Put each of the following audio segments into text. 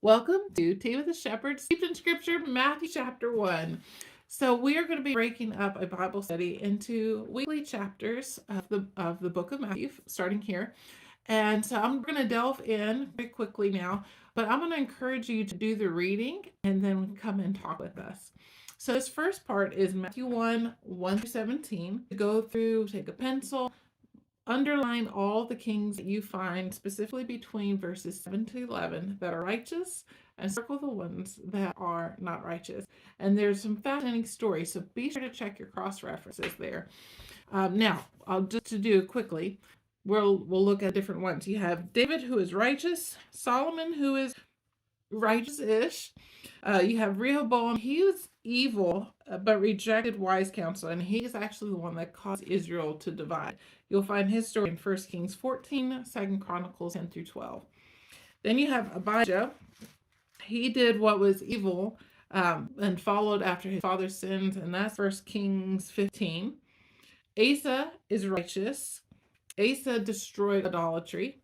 Welcome to Tea with the Shepherd, steeped in Scripture, Matthew chapter 1. So we are going to be breaking up a Bible study into weekly chapters of the book of Matthew, starting here. And so I'm going to delve in very quickly now, but I'm going to encourage you to do the reading and then come and talk with us. So this first part is Matthew 1, 1 through 17. Go through, take a pencil, underline all the kings that you find specifically between verses 7 to 11 that are righteous, and circle the ones that are not righteous. And there's some fascinating stories, so be sure to check your cross references there. Now, I'll just to do it quickly. We'll look at different ones. You have David, who is righteous; Solomon, who is righteous-ish. You have Rehoboam. He was evil, but rejected wise counsel, and he is actually the one that caused Israel to divide. You'll find his story in 1 Kings 14, 2 Chronicles 10 through 12. Then you have Abijah. He did what was evil and followed after his father's sins, and that's 1 Kings 15. Asa is righteous. Asa destroyed idolatry.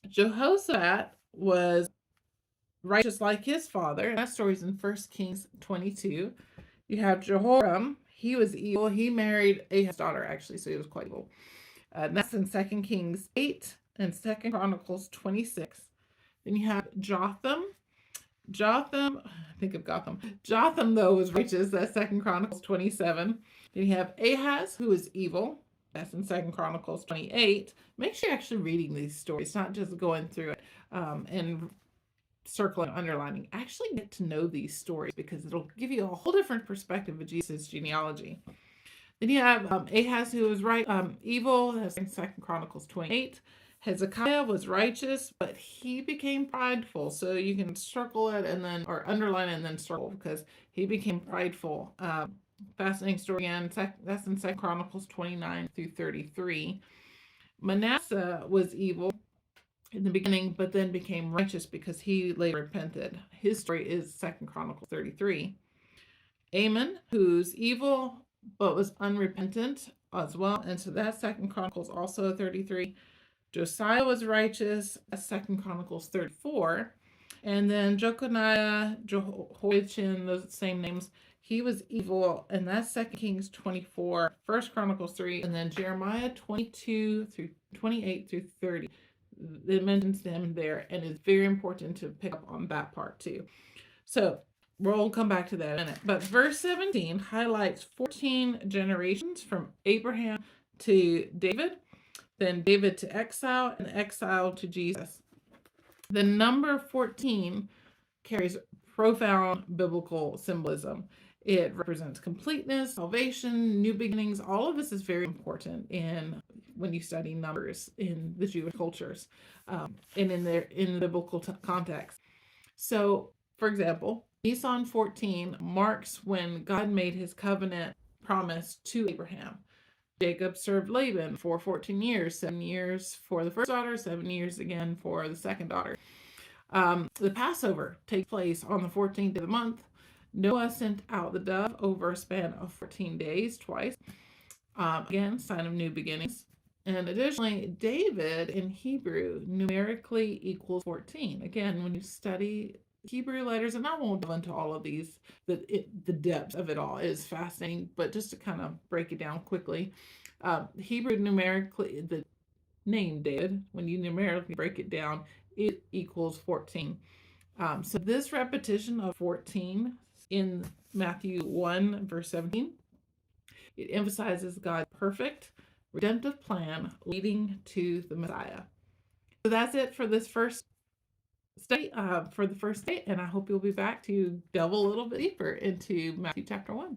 Jehoshaphat was righteous like his father. That story's in 1 Kings 22. You have Jehoram. He was evil. He married Ahab's daughter, actually, so he was quite evil. That's in 2 Kings 8 and 2 Chronicles 26. Then you have Jotham. Jotham, though, was righteous. That's 2 Chronicles 27. Then you have Ahaz, who is evil. That's in 2 Chronicles 28. Make sure you're actually reading these stories, not just going through it and circling, underlining. Actually get to know these stories because it'll give you a whole different perspective of Jesus' genealogy. Then you have Ahaz, who was evil. That's in 2 Chronicles 28. Hezekiah was righteous, but he became prideful. So you can circle it and then, or underline it and then circle, because he became prideful. Fascinating story again. That's in 2 Chronicles 29 through 33. Manasseh was evil in the beginning, but then became righteous because he later repented. His story is 2 Chronicles 33. Amon, who's evil but was unrepentant as well, and so that's 2 Chronicles also 33. Josiah was righteous, that's 2 Chronicles 34. And then Jeconiah, Jehoiachin, those same names, he was evil, and that's 2 Kings 24, 1 Chronicles 3, and then Jeremiah 22 through 28 through 30. It mentions them there, and it's very important to pick up on that part too. So we'll come back to that in a minute. But verse 17 highlights 14 generations from Abraham to David, then David to exile, and exile to Jesus. The number 14 carries profound biblical symbolism. It represents completeness, salvation, new beginnings. All of this is very important when you study numbers in the Jewish cultures and in the biblical context. So, for example, Nisan 14 marks when God made his covenant promise to Abraham. Jacob served Laban for 14 years, 7 years for the first daughter, 7 years again for the second daughter. The Passover takes place on the 14th of the month. Noah sent out the dove over a span of 14 days twice. Again, sign of new beginnings. And additionally, David in Hebrew numerically equals 14. Again, when you study Hebrew letters, and I won't delve into all of these, the depth of it all is fascinating, but just to kind of break it down quickly, Hebrew numerically, the name David, when you numerically break it down, it equals 14. So this repetition of 14 in Matthew 1, verse 17, it emphasizes God's perfect redemptive plan leading to the Messiah. So that's it for this first study, for the first day, and I hope you'll be back to delve a little bit deeper into Matthew chapter 1.